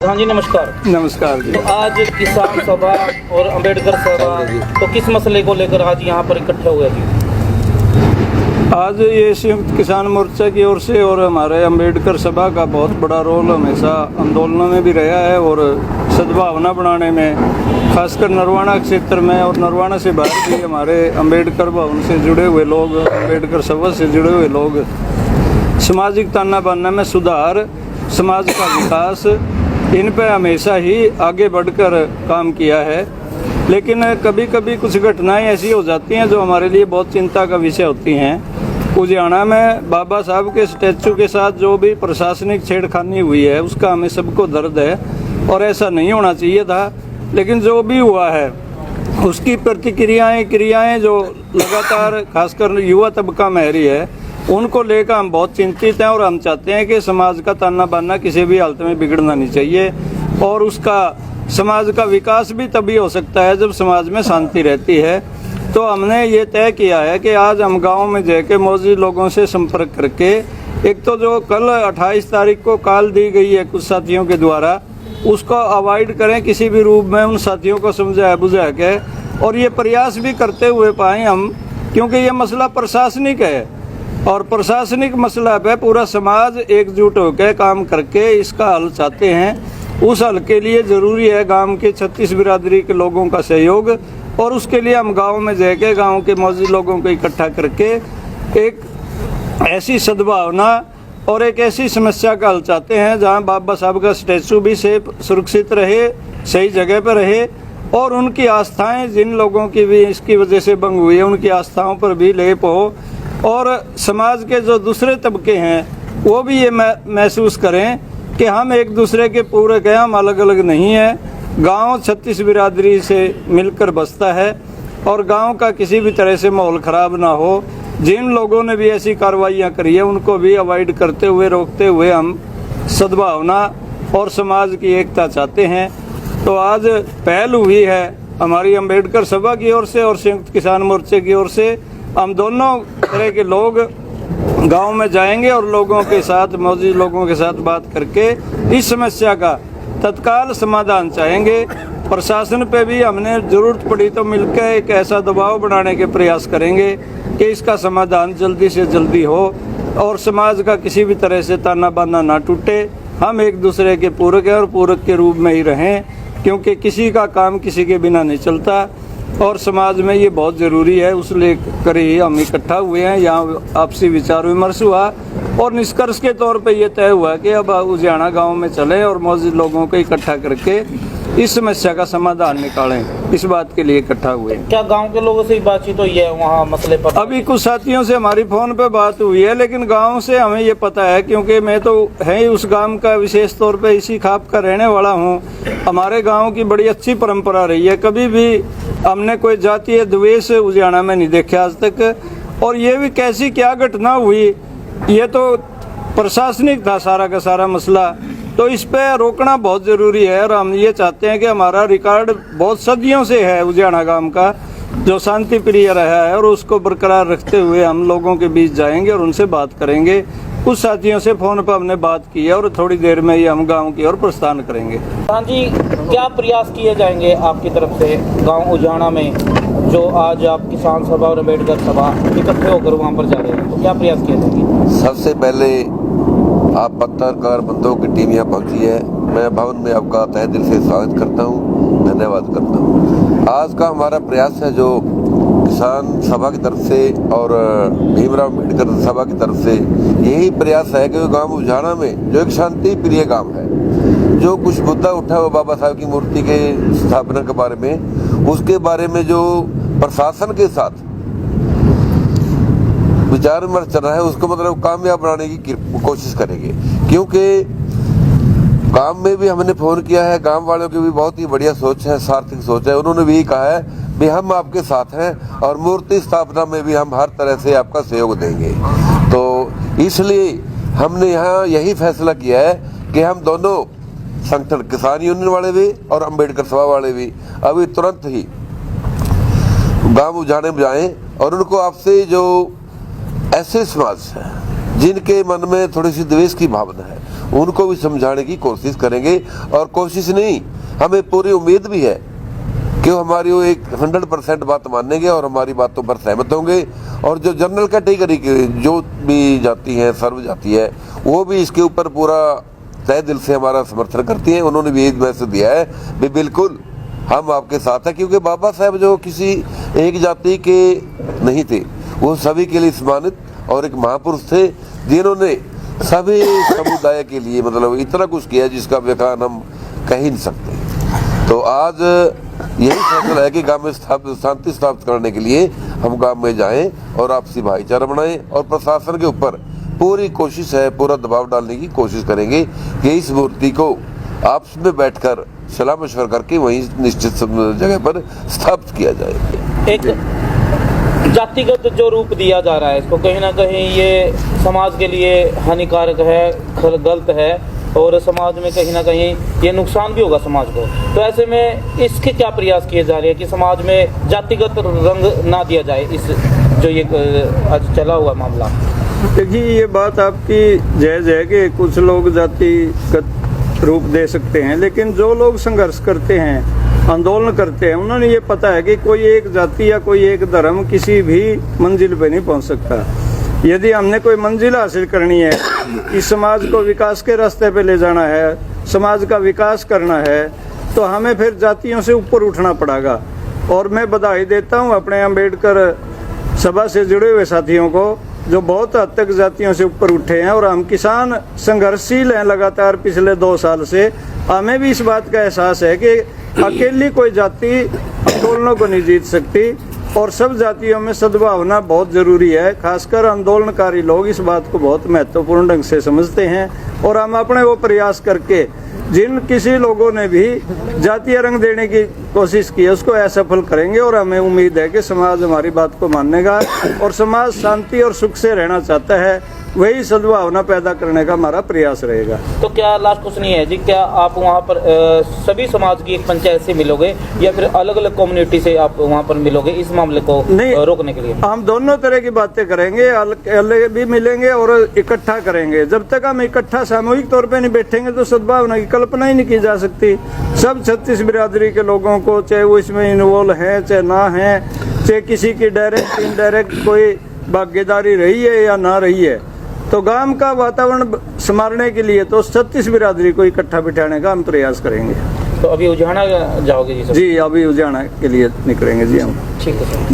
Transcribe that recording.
हाँ जी, नमस्कार। नमस्कार जी। तो आज किसान सभा और अंबेडकर सभा, तो किस मसले को लेकर आज यहाँ पर इकट्ठे हुए जी? आज ये संयुक्त किसान मोर्चा की ओर से और हमारे अंबेडकर सभा का बहुत बड़ा रोल हमेशा आंदोलनों में भी रहा है और सद्भावना बनाने में, खासकर नरवाना क्षेत्र में और नरवाना से बाहर भी हमारे अंबेडकर भवन से जुड़े हुए लोग, अंबेडकर सभा से जुड़े हुए लोग सामाजिक ताना बाना में सुधार, समाज का विकास, इन पे हमेशा ही आगे बढ़कर काम किया है। लेकिन कभी कभी कुछ घटनाएं ऐसी हो जाती हैं जो हमारे लिए बहुत चिंता का विषय होती हैं। लुधियाना में बाबा साहब के स्टैचू के साथ जो भी प्रशासनिक छेड़खानी हुई है उसका हमें सबको दर्द है और ऐसा नहीं होना चाहिए था। लेकिन जो भी हुआ है उसकी क्रियाएं जो लगातार खासकर युवा तबका में रही है उनको लेकर हम बहुत चिंतित हैं और हम चाहते हैं कि समाज का ताना बाना किसी भी हालत में बिगड़ना नहीं चाहिए और उसका समाज का विकास भी तभी हो सकता है जब समाज में शांति रहती है। तो हमने ये तय किया है कि आज हम गांव में जाके मौजूद लोगों से संपर्क करके, एक तो जो कल 28 तारीख को कॉल दी गई है कुछ साथियों के द्वारा, उसको अवॉइड करें किसी भी रूप में, उन साथियों को समझा बुझा के, और ये प्रयास भी करते हुए पाएँ हम, क्योंकि ये मसला प्रशासनिक है और प्रशासनिक मसला पे पूरा समाज एकजुट होकर काम करके इसका हल चाहते हैं। उस हल के लिए ज़रूरी है गांव के 36 बिरादरी के लोगों का सहयोग और उसके लिए हम गांव में जाके गांव के मौजूद लोगों को इकट्ठा करके एक ऐसी सद्भावना और एक ऐसी समस्या का हल चाहते हैं जहां बाबा साहब का स्टैचू भी सेफ सुरक्षित रहे, सही जगह पर रहे और उनकी आस्थाएं जिन लोगों की भी इसकी वजह से भंग हुई है उनकी आस्थाओं पर भी लेप हो और समाज के जो दूसरे तबके हैं वो भी ये महसूस करें कि हम एक दूसरे के पूरक हैं, हम अलग अलग नहीं हैं। गांव 36 बिरादरी से मिलकर बसता है और गांव का किसी भी तरह से माहौल ख़राब ना हो। जिन लोगों ने भी ऐसी कार्रवाइयाँ करी है उनको भी अवॉइड करते हुए, रोकते हुए हम सद्भावना और समाज की एकता चाहते हैं। तो आज पहल हुई है हमारी अंबेडकर सभा की ओर से और संयुक्त किसान मोर्चे की ओर से। हम दोनों तरह के लोग गांव में जाएंगे और लोगों के साथ, मौजूद लोगों के साथ बात करके इस समस्या का तत्काल समाधान चाहेंगे। प्रशासन पे भी हमने ज़रूरत पड़ी तो मिलकर एक ऐसा दबाव बनाने के प्रयास करेंगे कि इसका समाधान जल्दी से जल्दी हो और समाज का किसी भी तरह से ताना बाना ना टूटे। हम एक दूसरे के पूरक हैं और पूरक के रूप में ही रहें, क्योंकि किसी का काम किसी के बिना नहीं चलता और समाज में ये बहुत ज़रूरी है। उस लेकर ही हम इकट्ठा हुए हैं, यहाँ आपसी विचार विमर्श हुआ और निष्कर्ष के तौर पे ये तय हुआ कि अब लुधियाना गांव में चलें और मौजूद लोगों को इकट्ठा करके इस समस्या का समाधान निकालें। इस बात के लिए इकट्ठा हुए। क्या गांव के लोगों से बातचीत हुई है वहाँ मसले पर? अभी कुछ साथियों से हमारी फ़ोन पे बात हुई है, लेकिन गांव से हमें ये पता है, क्योंकि मैं तो है ही उस गांव का विशेष तौर पे इसी खाप का रहने वाला हूँ। हमारे गांव की बड़ी अच्छी परंपरा रही है, कभी भी हमने कोई जातीय द्वेष लुधियाना में नहीं देखा आज तक। और ये भी कैसी क्या घटना हुई, ये तो प्रशासनिक था सारा का सारा मसला, तो इस पे रोकना बहुत ज़रूरी है। और हम ये चाहते हैं कि हमारा रिकॉर्ड बहुत सदियों से है लुधियाना गांव का, जो शांति प्रिय रहा है, और उसको बरकरार रखते हुए हम लोगों के बीच जाएंगे और उनसे बात करेंगे। कुछ साथियों से फ़ोन पर हमने बात की है और थोड़ी देर में ही हम गांव की ओर प्रस्थान करेंगे। हाँ जी, क्या प्रयास किए जाएंगे आपकी तरफ से गाँव लुधियाना में, जो आज आप किसान सभा और अम्बेडकर सभा इकट्ठे होकर वहाँ पर जा रहे हैं, तो क्या प्रयास किए जाएंगे? सबसे पहले आप पत्रकार बंधुओं की टीम यहाँ पहुँची है, मैं भवन में आपका तहे दिल से स्वागत करता हूँ, धन्यवाद करता हूँ। आज का हमारा प्रयास है जो किसान सभा की तरफ से और भीमराव अम्बेडकर सभा की तरफ से यही प्रयास है कि गांव लुधियाना में जो एक शांति प्रिय गांव है, जो कुछ मुद्दा उठा हुआ बाबा साहब की मूर्ति के स्थापना के बारे में, उसके बारे में जो प्रशासन के साथ विचार विमर्श चल रहा है उसको मतलब कामयाब बनाने की कोशिश करेंगे। क्योंकि गांव में भी हमने फोन किया है, गांव वालों की भी बहुत ही बढ़िया सोच है, सार्थक सोच है। उन्होंने भी कहा है भी हम आपके साथ हैं और मूर्ति स्थापना में भी हम हर तरह से आपका सहयोग देंगे। तो इसलिए हमने यहाँ यही फैसला किया है कि हम दोनों संगठन, किसान यूनियन वाले भी और अम्बेडकर सभा वाले भी, अभी तुरंत ही गाँव लुधियाना में जाएं और उनको आपसे जो ऐसे समाज है जिनके मन में थोड़ी सी द्वेष की भावना है उनको भी समझाने की कोशिश करेंगे। और कोशिश नहीं, हमें पूरी उम्मीद भी है कि वो हमारी वो एक 100% बात मानेंगे और हमारी बातों पर सहमत होंगे। और जो जनरल कैटेगरी की जो भी जाति है, सर्व जाति है, वो भी इसके ऊपर पूरा तहे दिल से हमारा समर्थन करती हैं। उन्होंने भी यही मैसेज दिया है भी बिल्कुल हम आपके साथ हैं, क्योंकि बाबा साहब जो किसी एक जाति के नहीं थे, वो सभी के लिए सम्मानित और एक महापुरुष थे जिन्होंने सभी समुदाय के लिए मतलब इतना कुछ किया जिसका बयान हम कह ही नहीं सकते। तो आज यही फैसला है कि गांव में शांति स्थापित करने के लिए हम गांव में जाएं और आपसी भाईचारा बनाएं और प्रशासन के ऊपर पूरी कोशिश है, पूरा दबाव डालने की कोशिश करेंगे कि इस मूर्ति को आपस में बैठकर सलाह मशवरा करके वहीं निश्चित जगह पर स्थापित किया जाए। एक जातिगत जो रूप दिया जा रहा है इसको कहीं ना कहीं ये समाज के लिए हानिकारक है, गलत है और समाज में कहीं ना कहीं ये नुकसान भी होगा समाज को। तो ऐसे में इसके क्या प्रयास किए जा रहे हैं कि समाज में जातिगत रंग ना दिया जाए, इस जो ये आज चला हुआ मामला? देखिए, ये बात आपकी जायज़ है कि कुछ लोग जातिगत रूप दे सकते हैं, लेकिन जो लोग संघर्ष करते हैं, आंदोलन करते हैं, उन्होंने ये पता है कि कोई एक जाति या कोई एक धर्म किसी भी मंजिल पे नहीं पहुंच सकता। यदि हमने कोई मंजिल हासिल करनी है, इस समाज को विकास के रास्ते पे ले जाना है, समाज का विकास करना है, तो हमें फिर जातियों से ऊपर उठना पड़ेगा। और मैं बधाई देता हूँ अपने अम्बेडकर सभा से जुड़े हुए साथियों को जो बहुत हद तक जातियों से ऊपर उठे हैं। और हम किसान संघर्षशील हैं लगातार पिछले 2 साल से। हमें भी इस बात का एहसास है कि अकेली कोई जाति आंदोलनों को नहीं जीत सकती और सब जातियों में सद्भावना बहुत जरूरी है। खासकर आंदोलनकारी लोग इस बात को बहुत महत्वपूर्ण ढंग से समझते हैं और हम अपने वो प्रयास करके जिन किसी लोगों ने भी जातीय रंग देने की कोशिश की है उसको असफल करेंगे। और हमें उम्मीद है कि समाज हमारी बात को मानेगा और समाज शांति और सुख से रहना चाहता है, वही सद्भावना पैदा करने का हमारा प्रयास रहेगा। तो क्या लास्ट क्वेश्चन ये है जी, क्या आप वहाँ पर सभी समाज की एक पंचायत से मिलोगे या फिर अलग अलग कम्युनिटी से आप वहाँ पर मिलोगे इस मामले को रोकने के लिए? हम दोनों तरह की बातें करेंगे, अलग भी मिलेंगे और इकट्ठा करेंगे। जब तक हम इकट्ठा सामूहिक तौर पे नहीं बैठेंगे तो सद्भावना की कल्पना ही नहीं की जा सकती। सब 36 बिरादरी के लोगों को, चाहे वो इसमें इन्वॉल्व है चाहे ना है, चाहे किसी की डायरेक्ट इनडायरेक्ट कोई भागीदारी रही है या ना रही है, तो गांव का वातावरण संवारने के लिए तो 36 बिरादरी को इकट्ठा बिठाने का हम प्रयास करेंगे। तो अभी उजाना जाओगे जी? जी, अभी उजाना के लिए निकलेंगे जी हम। ठीक है सर।